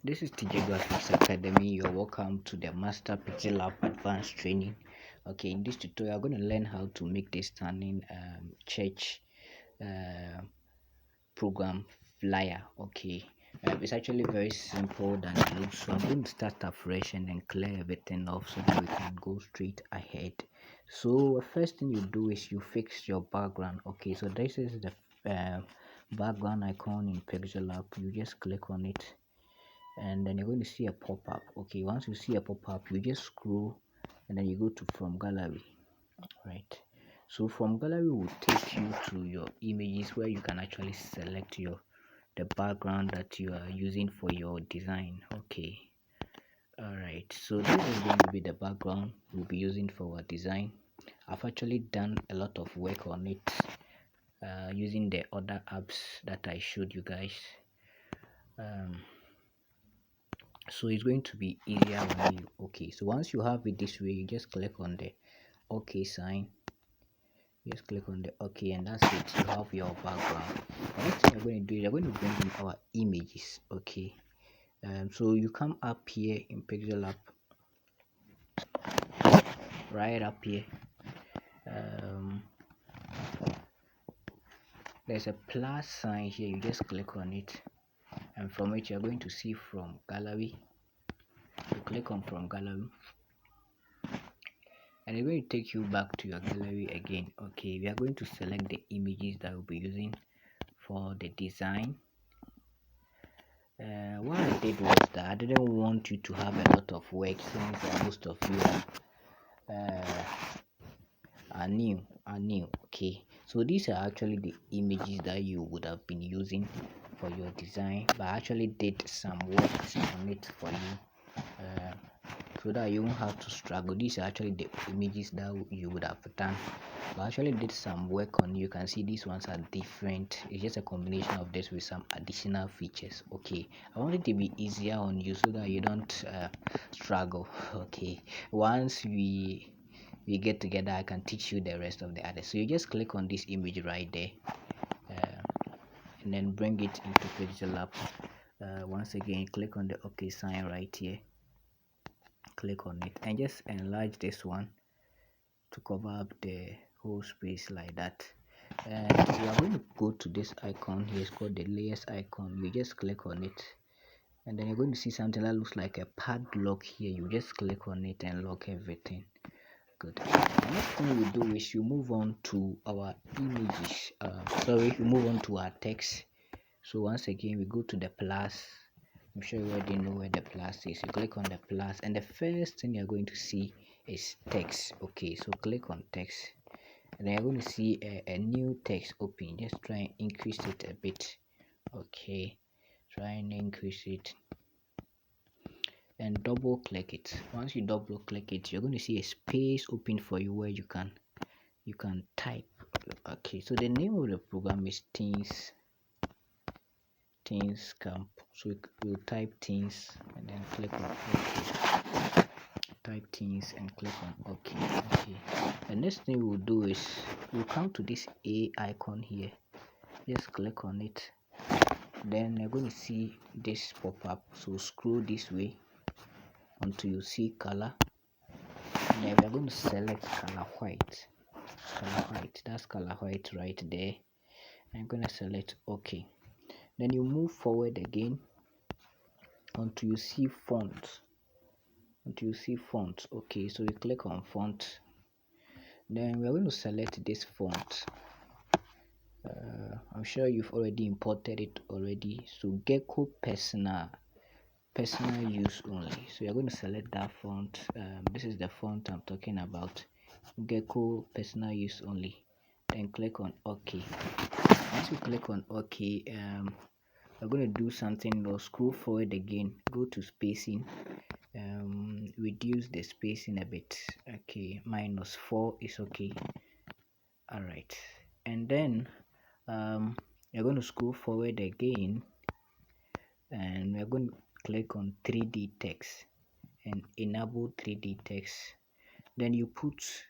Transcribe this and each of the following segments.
This is TJ Graphics Academy. You're welcome to the Master Pixel Lab Advanced Training. Okay, in this tutorial, I'm going to learn how to make this stunning church uh, program flyer. Okay, it's actually very simple than it looks. So I'm going to start afresh and then clear everything off so that we can go straight ahead. So first thing you do is you fix your background. Okay, so this is the background icon in Pixel Lab. You just click on it and then you're going to see a pop-up. Okay, once you see a pop-up, you just scroll and then you go to from gallery, right? So from gallery will take you to your images where you can actually select the background that you are using for your design. Okay, all right, so this is going to be the background we'll be using for our design. I've actually done a lot of work on it using the other apps that I showed you guys. So it's going to be easier on you. Okay, so once you have it this way, you just click on the OK sign. Just click on the OK, and that's it. You have your background. The next thing you're going to do is you're going to bring in our images. Okay, so you come up here in Pixel Lab, right up here. There's a plus sign here. You just click on it, and from it you're going to see from gallery. You click on from gallery, and it's going to take you back to your gallery again. Okay, we are going to select the images that we'll be using for the design. What I did was that I didn't want you to have a lot of work since most of you are new. Okay, so these are actually the images that you would have been using for your design, but I actually did some work on it for you so that you won't have to struggle. These are actually the images that you would have done. I actually did some work on. You can see these ones are different. It's just a combination of this with some additional features. Okay, I want it to be easier on you so that you don't struggle. Okay, once we get together, I can teach you the rest of the others. So you just click on this image right there and then bring it into Pixel Lab. Once again, click on the OK sign right here, click on it and just enlarge this one to cover up the whole space like that. And we are going to go to this icon here. It's called the layers icon. You just click on it and then you're going to see something that looks like a padlock here. You just click on it and lock everything. Good. The next thing we do is you move on to our images. You move on to our text. So once again, we go to the plus. I'm sure you already know where the plus is. You click on the plus, and the first thing you're going to see is text. Okay, so click on text, and then you're going to see a new text open. Just try and increase it a bit. Okay, try and increase it and double click it. Once you double click it, you're going to see a space open for you where you can type. Okay, so the name of the program is Teens Camp. So we'll type Teens and then click on OK. Type Teens and click on OK. Okay, the next thing we'll do is we'll come to this A icon here. Just click on it, then you're going to see this pop up. So scroll this way until you see color, and then we're going to select color white. That's color white right there. I'm going to select OK. Then you move forward again until you see font. Okay, so you click on font, then we're going to select this font. I'm sure you've already imported it already. So Gecko personal use only. So you're going to select that font. This is the font I'm talking about, Gecko personal use only. Then click on OK. Once you click on OK, we're going to do something. We'll scroll forward again, go to spacing, reduce the spacing a bit. Okay, -4 is okay. All right, and then you're going to scroll forward again, and we're going to click on 3D text and enable 3D text. Then you put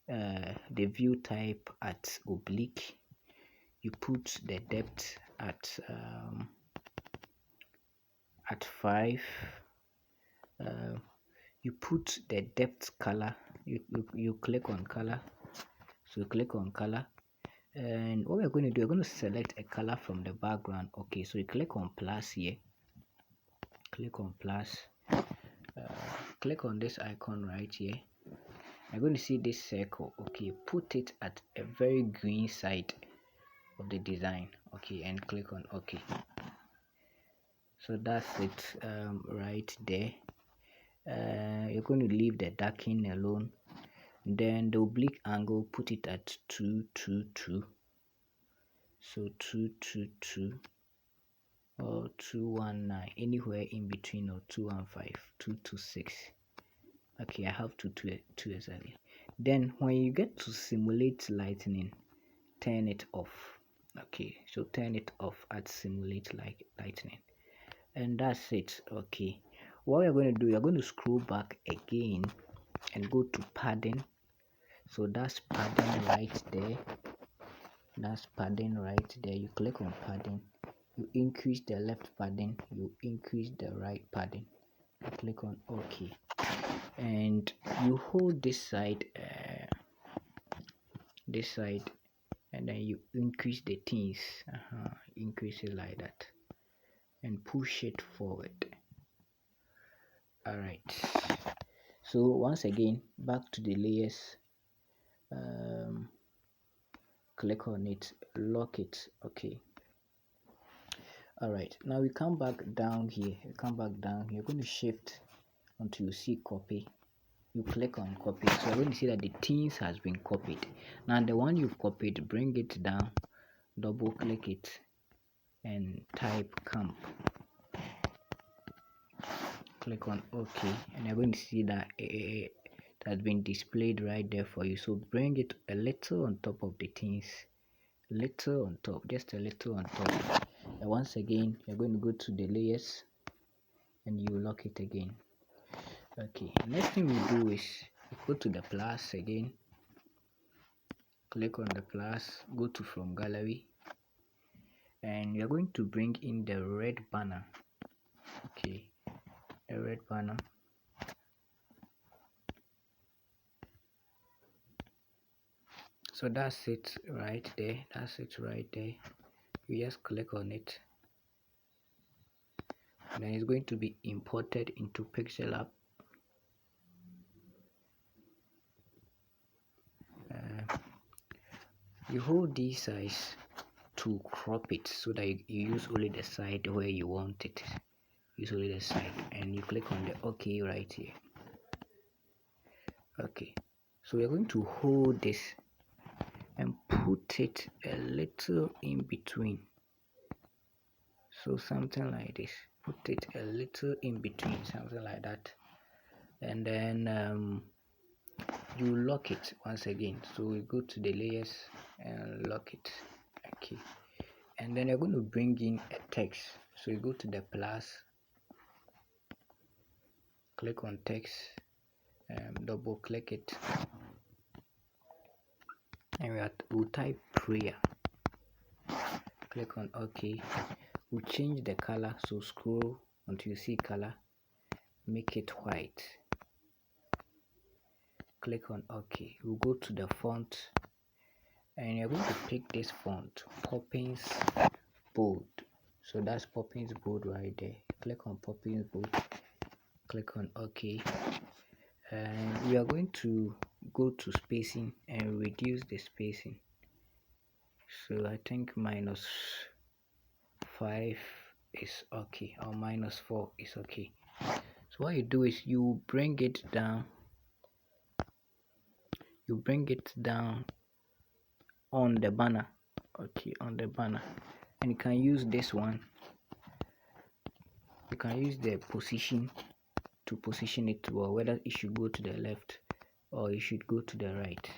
the view type at oblique. You put the depth at at 5. You put the depth color. You click on color. So you click on color, and what we're going to do, we're going to select a color from the background. Okay, so you click on plus here. Click on plus. Click on this icon right here. You're going to see this circle. Okay, put it at a very green side of the design. Okay, and click on OK. So that's it right there. You're going to leave the darkening alone. Then the oblique angle, put it at 222. So 222 or 219, anywhere in between, or 215, 226. Okay, I have 222 exactly. Then when you get to simulate lightning, turn it off. Okay, so turn it off at simulate lightning, and that's it. Okay, what we're going to do, you're going to scroll back again and go to padding. So that's padding right there. That's padding right there. You click on padding. You increase the left padding. You increase the right padding. You click on OK, and you hold this side, and then you increase the things. Increase it like that, and push it forward. All right. So once again, back to the layers. Click on it, lock it. Okay. All right, now we come back down here. You're going to shift until you see copy. You click on copy. So you're going to see that the things has been copied. Now the one you've copied, bring it down, double click it, and type camp. Click on OK, and you're going to see that it has been displayed right there for you. So bring it a little on top of the things, little on top, just a little on top. And once again, you're going to go to the layers and you lock it again. Okay, next thing we do is go to the plus again, click on the plus, go to from gallery, and you're going to bring in the red banner. Okay, the red banner. So that's it right there. You just click on it, and then it's going to be imported into Pixellab. You hold this size to crop it so that you use only the side where you want it. Use only the side, and you click on the OK right here. Okay, so we're going to hold this and put it a little in between. So something like this. Put it a little in between, something like that. And then you lock it once again. So we go to the layers and lock it. Okay, and then you're going to bring in a text. So you go to the plus, click on text, double click it, and we'll type prayer. Click on OK. We'll change the color, so scroll until you see color, make it white. Click on OK. We'll go to the font, and you're going to pick this font, Poppins Bold. So that's Poppins Bold right there. Click on Poppins Bold, click on OK, and we are going to go to spacing and reduce the spacing. So I think -5 is okay, or -4 is okay. So what you do is you bring it down. On the banner. Okay, on the banner, and you can use this one. You can use the position to position it well, whether it should go to the left or it should go to the right.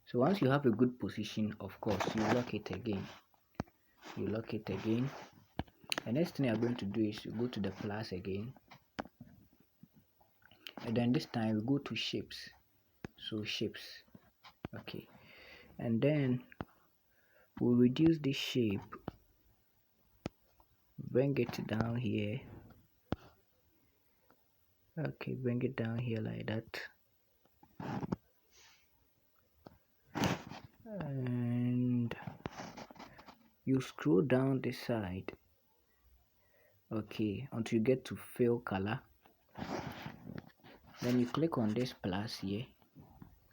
So once you have a good position, of course, you lock it again. The next thing you're going to do is you go to the plus again, and then this time we go to shapes. So shapes. Okay, and then we'll reduce this shape, bring it down here, Okay, bring it down here like that, and you scroll down this side, okay, until you get to fill color. Then you click on this plus here,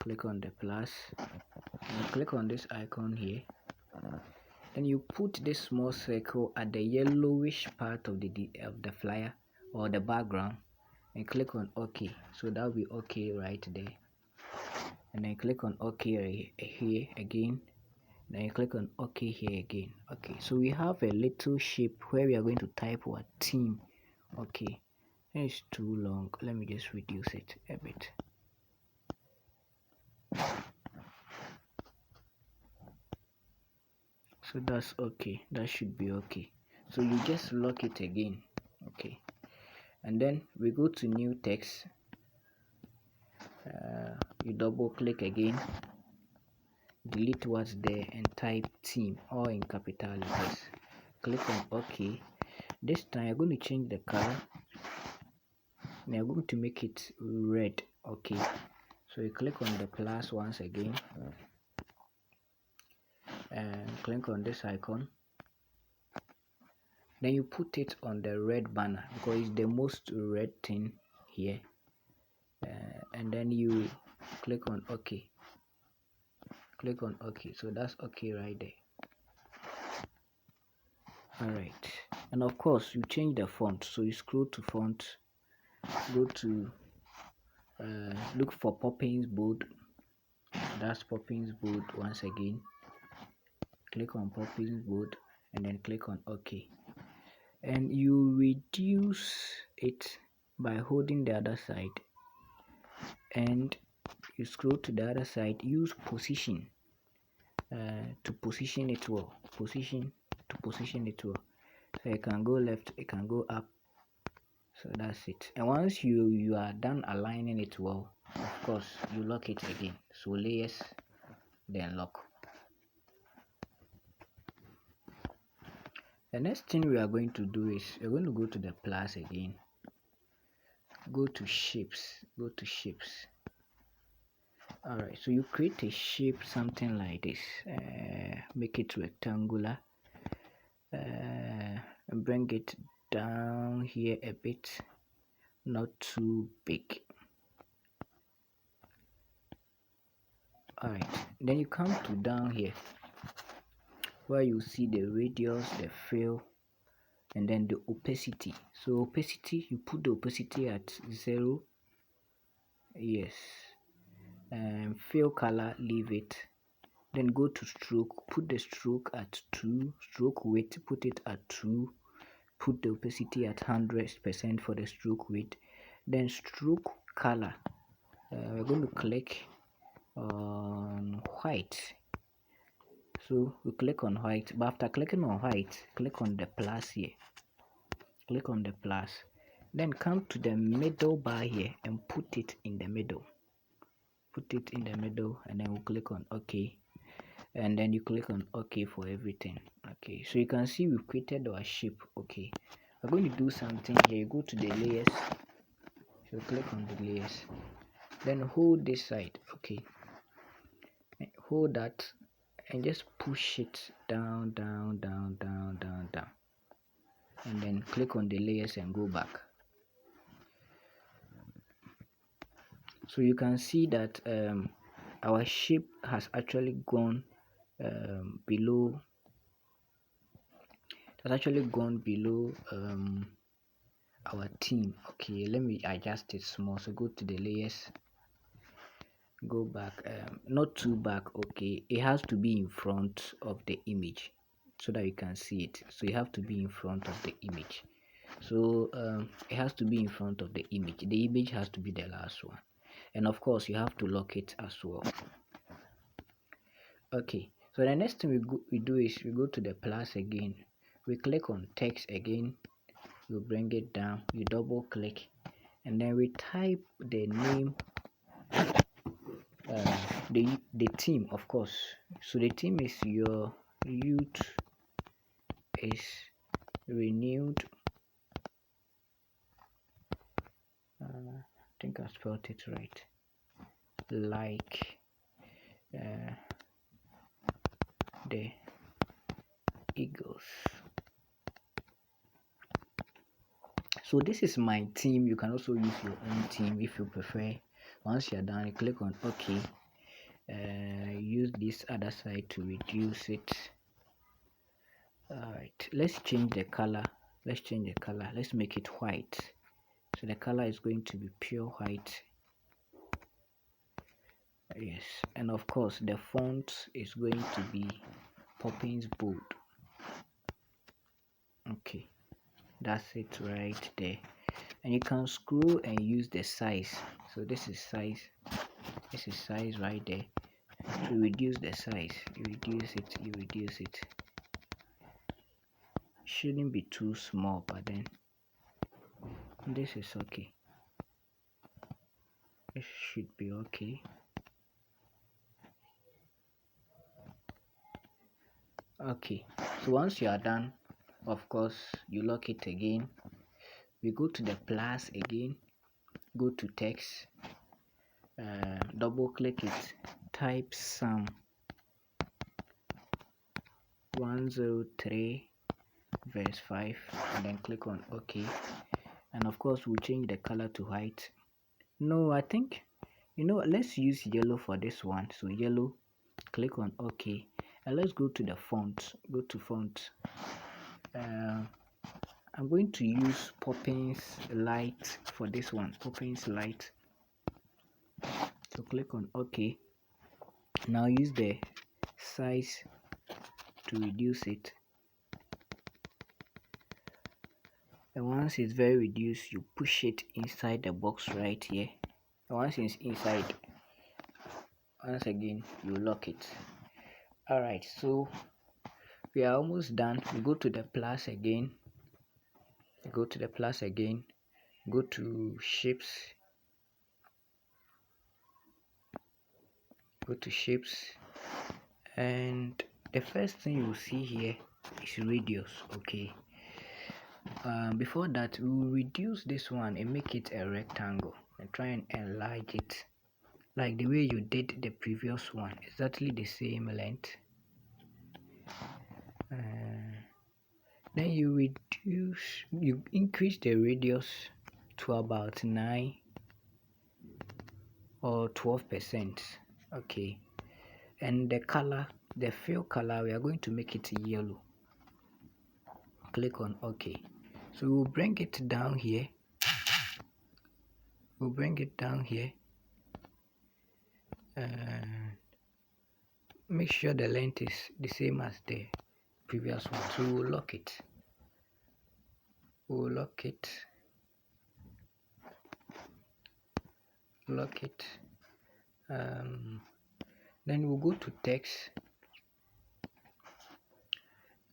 click on the plus, and you click on this icon here. Then you put this small circle at the yellowish part of the flyer or the background, and click on OK. So that will be OK right there. And then click on OK here again. Then you click on OK here again. Okay, so we have a little shape where we are going to type our theme. Okay, it's too long. Let me just reduce it a bit. So that's okay. That should be okay. So you just lock it again. Okay, and then we go to new text. You double click again, delete what's there, and type theme, all in capital letters. Click on OK. This time you're going to change the color, and you're going to make it red. Okay, so you click on the plus once again, and click on this icon. Then you put it on the red banner because it's the most red thing here, and then you click on OK. Click on OK. So that's OK right there. Alright, and of course you change the font. So you scroll to font, go to look for Poppins Bold. That's Poppins Bold once again. Click on Poppins Bold and then click on OK. And you reduce it by holding the other side, and you scroll to the other side. Use position to position it well. Position to position it well. So it can go left, it can go up. So that's it. And once you are done aligning it well, of course you lock it again. So layers, then lock. The next thing we are going to do is we're going to go to the plus again, go to shapes, go to shapes. Alright, so you create a shape something like this, make it rectangular, and bring it down here a bit, not too big. Alright, then you come to down here where you see the radius, the fill, and then the opacity. So opacity, you put the opacity at 0. Yes. And fill color, leave it. Then go to stroke, put the stroke at 2. Stroke width, put it at 2. Put the opacity at 100% for the stroke width. Then stroke color, we're going to click on white. So we click on white, but after clicking on white, click on the plus here. Click on the plus, then come to the middle bar here and put it in the middle. Put it in the middle, and then we'll click on OK, and then you click on OK for everything. Okay, so you can see we've created our shape. Okay, we're going to do something here. You go to the layers, so click on the layers, then hold this side. Okay, hold that and just push it down, down, down, down, down, down, and then click on the layers and go back. So you can see that our shape has actually gone below. It has actually gone below our theme. Okay, let me adjust it small. So go to the layers, go back, not too back. Okay, it has to be in front of the image so that you can see it. So you have to be in front of the image. So it has to be in front of the image. The image has to be the last one, and of course you have to lock it as well. Okay, so the next thing we do is we go to the plus again, we click on text again, we bring it down, you double click, and then we type the name, the theme, of course. So the theme is your youth is renewed. think I spelled it right. Like the Eagles. So this is my team. You can also use your own team if you prefer. Once you're done, you click on OK. Use this other side to reduce it. Alright, let's change the color. Let's make it white. So the color is going to be pure white. Yes, and of course the font is going to be Poppins Bold. Okay, that's it right there. And you can scroll and use the size. So this is size right there. To reduce the size, you reduce it. Shouldn't be too small, but then this is okay. It should be okay. Okay, so once you are done, of course you lock it again. We go to the plus again, go to text, double click it, type sum 103 verse 5 and then click on OK. And of course we'll change the color to white. No, I think, let's use yellow for this one. So yellow, click on OK. And let's go to the font. Go to font. I'm going to use Poppins Light for this one. Poppins Light. So click on OK. Now use the size to reduce it. And once it's very reduced, you push it inside the box right here. And once it's inside, once again you lock it. Alright, so we are almost done. We go to the plus again. Go to shapes. Go to shapes, and the first thing you will see here is radius. Okay, before that we will reduce this one and make it a rectangle and try and enlarge it like the way you did the previous one, exactly the same length. Then you increase the radius to about 9 or 12%. Okay, and the color, the fill color, we are going to make it yellow. Click on OK. So we'll bring it down here. Make sure the length is the same as the previous one. So we'll lock it. Then we'll go to text.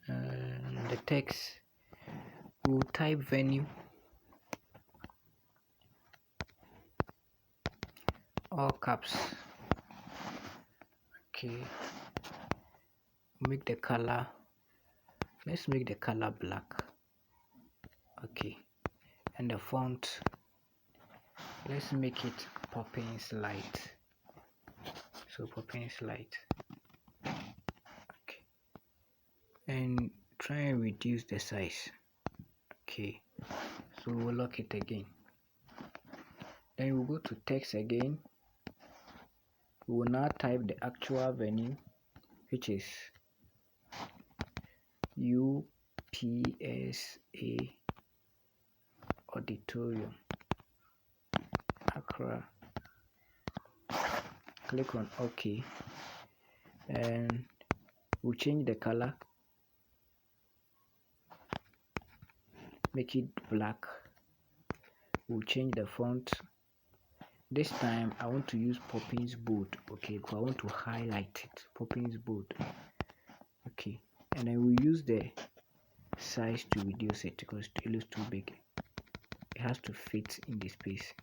The text, we'll type venue, all caps. Okay, make the color, let's make the color black. Okay, and the font, let's make it Poppins Light. So Poppins Light. Okay, and try and reduce the size. Okay, so we'll lock it again. Then we'll go to text again. We will now type the actual venue, which is UPSA Auditorium, Accra. Click on OK, and we'll change the color, make it black. We'll change the font. This time I want to use Poppins Bold. Okay, because I want to highlight it. Poppins Bold. Okay, and then we use the size to reduce it because it looks too big. It has to fit in the space.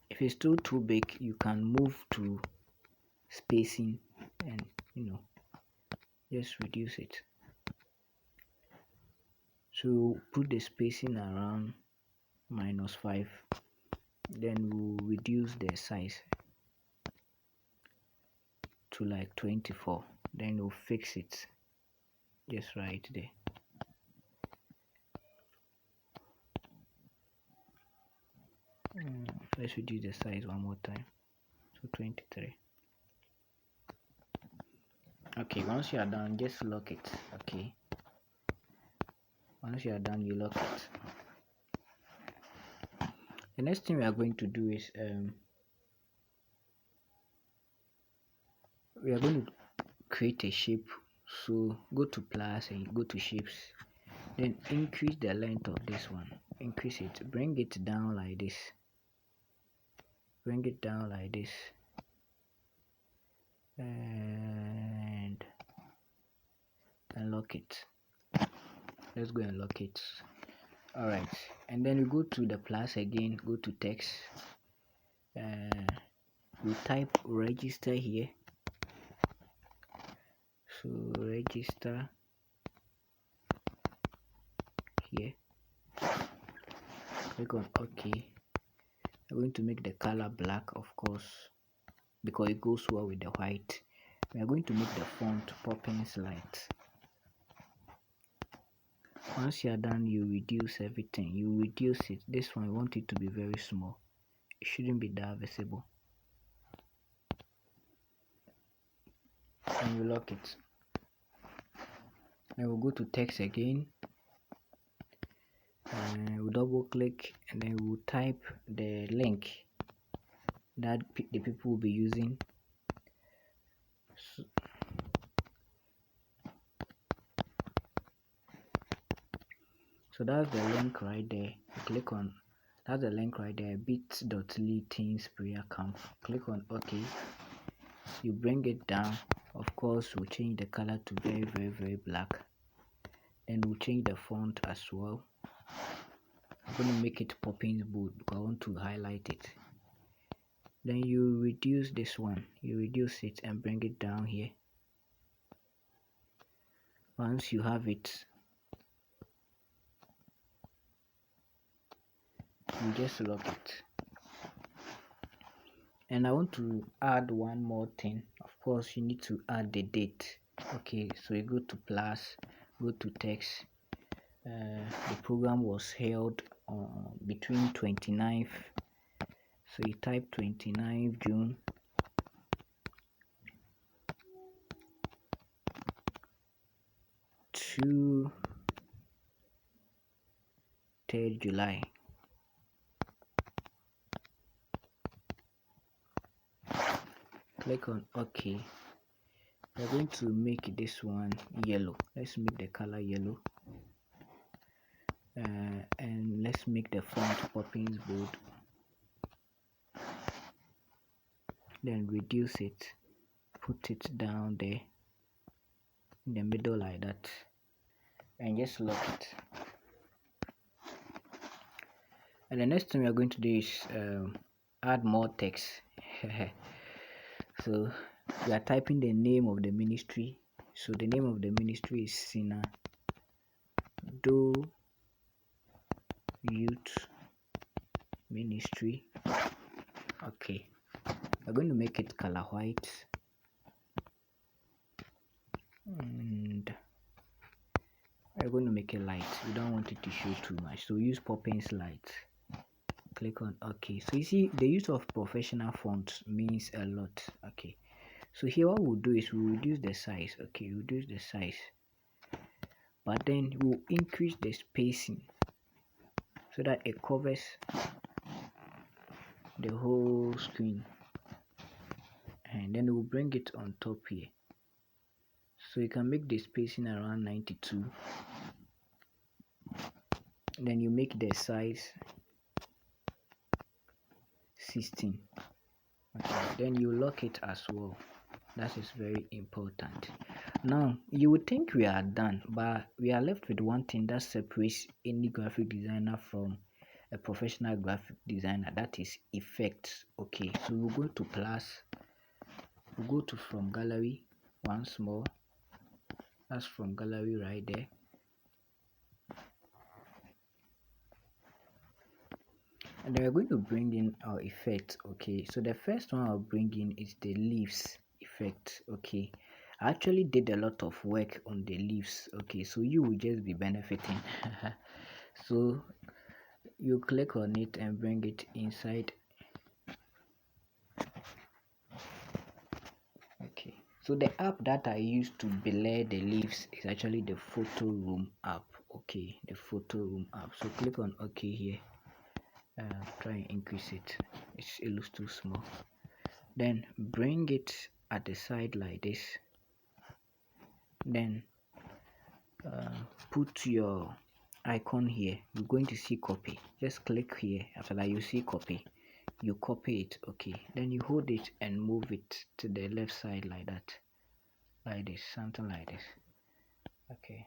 If it's still too big, you can move to spacing and just reduce it. So put the spacing around -5, then we'll reduce the size to like 24, then we'll fix it just right there. Let's reduce the size one more time, so 23. Okay, once you are done, just lock it. Okay, once you are done, you lock it. The next thing we are going to do is we are going to create a shape. So go to plus and go to shapes, then increase the length of this one, increase it, bring it down like this, bring it down like this, and lock it. Let's go and lock it. All right, and then we go to the plus again, go to text, we type register here. So register here, click on OK. I'm going to make the color black, of course, because it goes well with the white. We are going to make the font Poppins Light. Once you are done, you reduce everything. You reduce it. This one, I want it to be very small. It shouldn't be that visible. And we lock it. Then we'll go to text again. We'll double click and then we'll type the link that the people will be using. So that's the link right there. Click on, that's the link right there, bit.ly teens prayer camp. Click on OK. You bring it down. Of course, we'll change the color to very black. Then we'll change the font as well. I'm going to make it Poppins bold because I want to highlight it. Then you reduce this one, you reduce it and bring it down here. Once you have it, you just lock it. And I want to add one more thing. Of course, you need to add the date. Okay, so you go to plus, go to text. The program was held between 29th, so you type 29th June to 3rd July. Click on OK. We're going to make this one yellow. Let's make the color yellow. And let's make the font Poppins bold. Then reduce it, put it down there in the middle like that, and just lock it. And the next thing we are going to do is add more text. So we are typing the name of the ministry. So the name of the ministry is Sinado Youth Ministry. Okay, we're going to make it color white, and we're going to make it light. We don't want it to show too much, so use Poppins Light. Click on OK. So you see, the use of professional fonts means a lot. Okay, so here what we'll do is we'll reduce the size. Okay, reduce the size, but then we'll increase the spacing so that it covers the whole screen, and then we'll bring it on top here. So you can make the spacing around 92. Then you make the size 16. Okay, then you lock it as well. That is very important. Now you would think we are done, but we are left with one thing that separates any graphic designer from a professional graphic designer, that is effects. Okay, so we'll go to plus, we'll go to from gallery once more. That's from gallery right there. And then we're going to bring in our effect. Okay, so the first one I'll bring in is the leaves effect. Okay, I actually did a lot of work on the leaves. Okay, so you will just be benefiting. So you click on it and bring it inside. Okay, so the app that I use to belay the leaves is actually the photo room app. Okay, the photo room app. So click on OK here. Try and increase it. It looks too small. Then bring it at the side like this. Then put your icon here. You're going to see copy. Just click here. After that, you see copy. You copy it. Okay, then you hold it and move it to the left side like that, like this, something like this. Okay,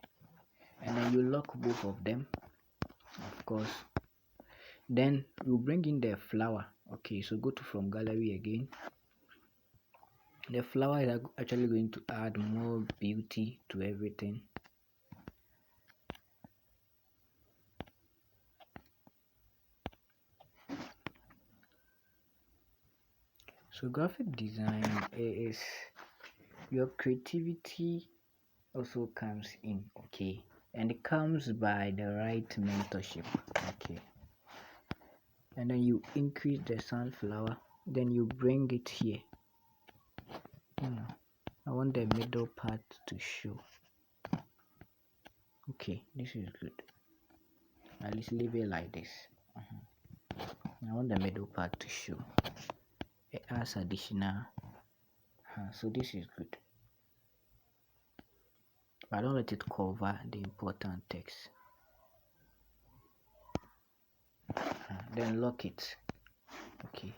and then you lock both of them, of course. Then you bring in the flower. Okay, so go to from gallery again. The flower is actually going to add more beauty to everything. So graphic design is your creativity also comes in. Okay, and it comes by the right mentorship. Okay, and then you increase the sunflower, then you bring it here. I want the middle part to show. Okay, this is good. At least leave it like this. I want the middle part to show. It adds additional. So this is good. But don't let it cover the important text. Then lock it. Okay,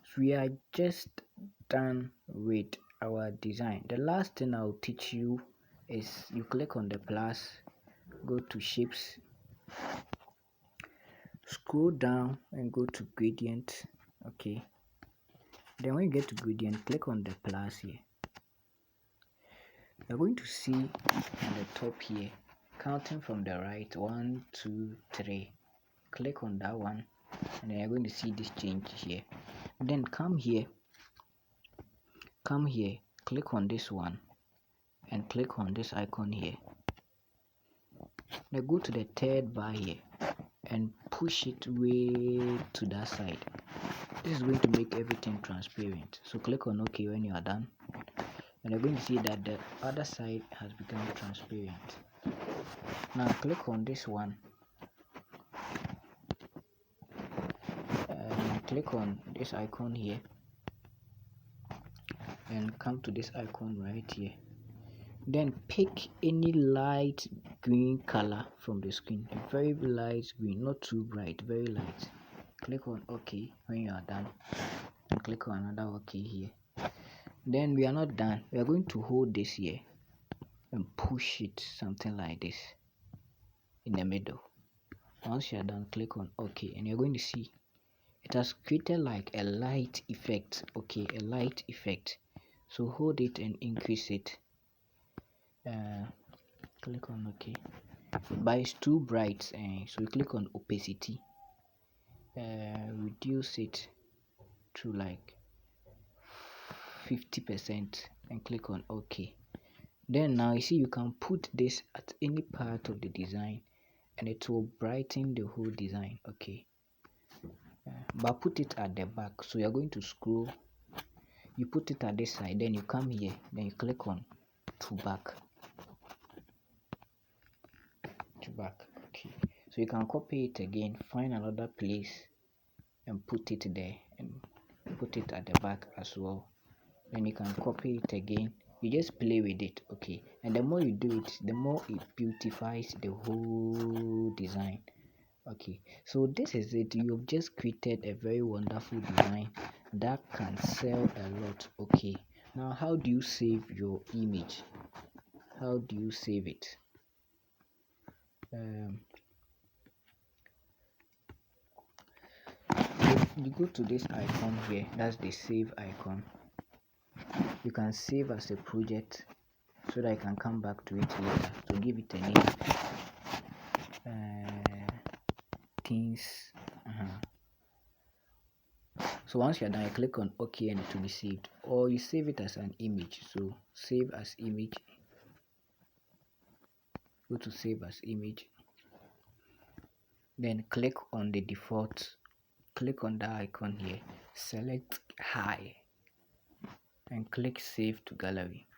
so we are just done with our design. The last thing I'll teach you is you click on the plus, go to shapes, scroll down and go to gradient. Okay, then when you get to gradient, click on the plus here. You're going to see on the top here, counting from the right, 1 2 3. Click on that one and then you're going to see this change here. Then come here, click on this one and click on this icon here. Now go to the third bar here and push it way to that side. This is going to make everything transparent. So click on OK when you are done, and you're going to see that the other side has become transparent. Now click on this one and click on this icon here and come to this icon right here. Then pick any light green color from the screen, a very light green, not too bright, very light. Click on OK when you are done and click on another OK here. Then we are not done. We are going to hold this here and push it something like this in the middle. Once you are done, click on OK and you're going to see it has created like a light effect. Okay, a light effect. So hold it and increase it. Click on OK, but it's too bright, so you click on opacity, reduce it to like 50% and click on OK. Then now you see you can put this at any part of the design and it will brighten the whole design. Okay, but put it at the back. So you're going to scroll, you put it at this side, then you come here, then you click on to back. Okay, so you can copy it again, find another place and put it there and put it at the back as well. Then you can copy it again, you just play with it. Okay, and the more you do it, the more it beautifies the whole design. Okay, so this is it. You've just created a very wonderful design that can sell a lot. Okay, now how do you save your image? How do you save it? You go to this icon here, that's the save icon. You can save as a project so that I can come back to it later. So give it a name, things So once you're done, you click on OK and it will be saved, or you save it as an image. So save as image, go to save as image, then click on the default, click on the icon here, select high and click save to gallery.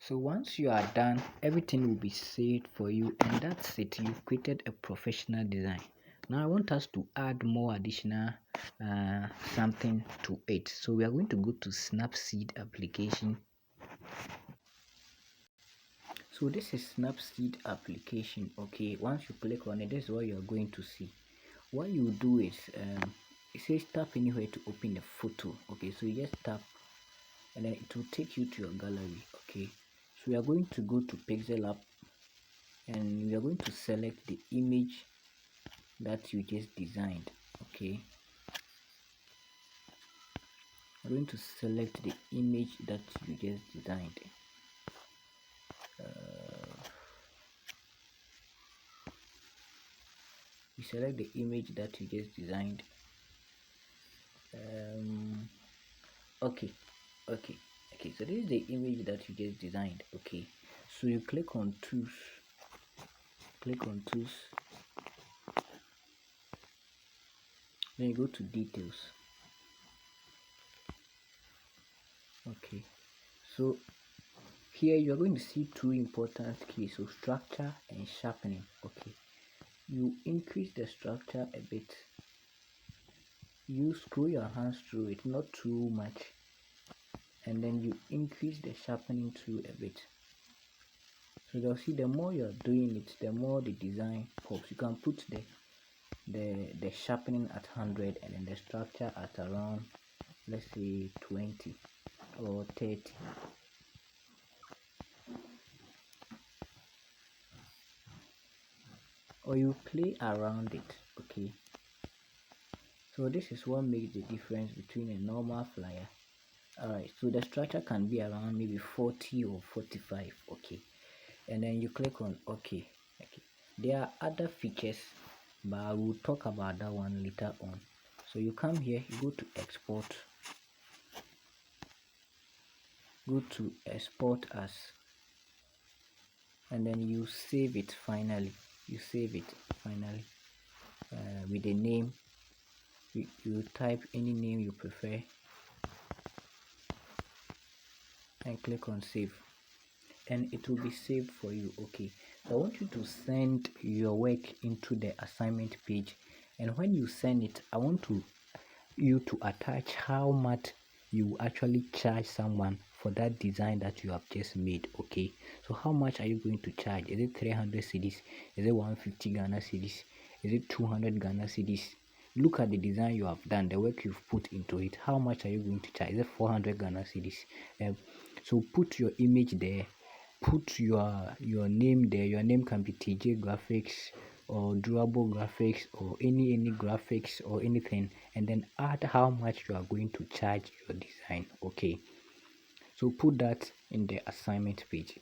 So once you are done, everything will be saved for you, and that's it. You've created a professional design. Now I want us to add more additional something to it. So we are going to go to Snapseed application. So this is Snapseed application. Okay, once you click on it, this is what you are going to see. What you do is it says tap anywhere to open the photo. Okay, so you just tap and then it will take you to your gallery. Okay, so we are going to go to Pixel App and we are going to select the image that you just designed. Okay, we're going to select the image that you just designed. You select the image that you just designed. Okay, so this is the image that you just designed. Okay, so you click on tools, then you go to details. Okay, so here you are going to see two important keys, so structure and sharpening. Okay, you increase the structure a bit, you screw your hands through it, not too much, and then you increase the sharpening through a bit. So you'll see the more you're doing it, the more the design pops. You can put the sharpening at 100 and then the structure at around, let's say 20 or 30. Or you play around it. Okay, so this is what makes the difference between a normal flyer. Alright, so the structure can be around maybe 40 or 45. Okay, and then you click on OK. Okay, there are other features, but I will talk about that one later on. So you come here, you go to export, go to export as, and then you save it finally. You save it finally with a name. You type any name you prefer and click on save, and it will be saved for you. Okay, so I want you to send your work into the assignment page, and when you send it, I want you to attach how much you actually charge someone for that design that you have just made. Okay, so how much are you going to charge? Is it 300 cedis? Is it 150 Ghana cedis? Is it 200 Ghana cedis? Look at the design you have done, the work you've put into it. How much are you going to charge? Is it 400 Ghana cedis? So put your image there, put your name there. Your name can be TJ Graphics or Durable Graphics or any graphics or anything, and then add how much you are going to charge your design. Okay, so put that in the assignment page.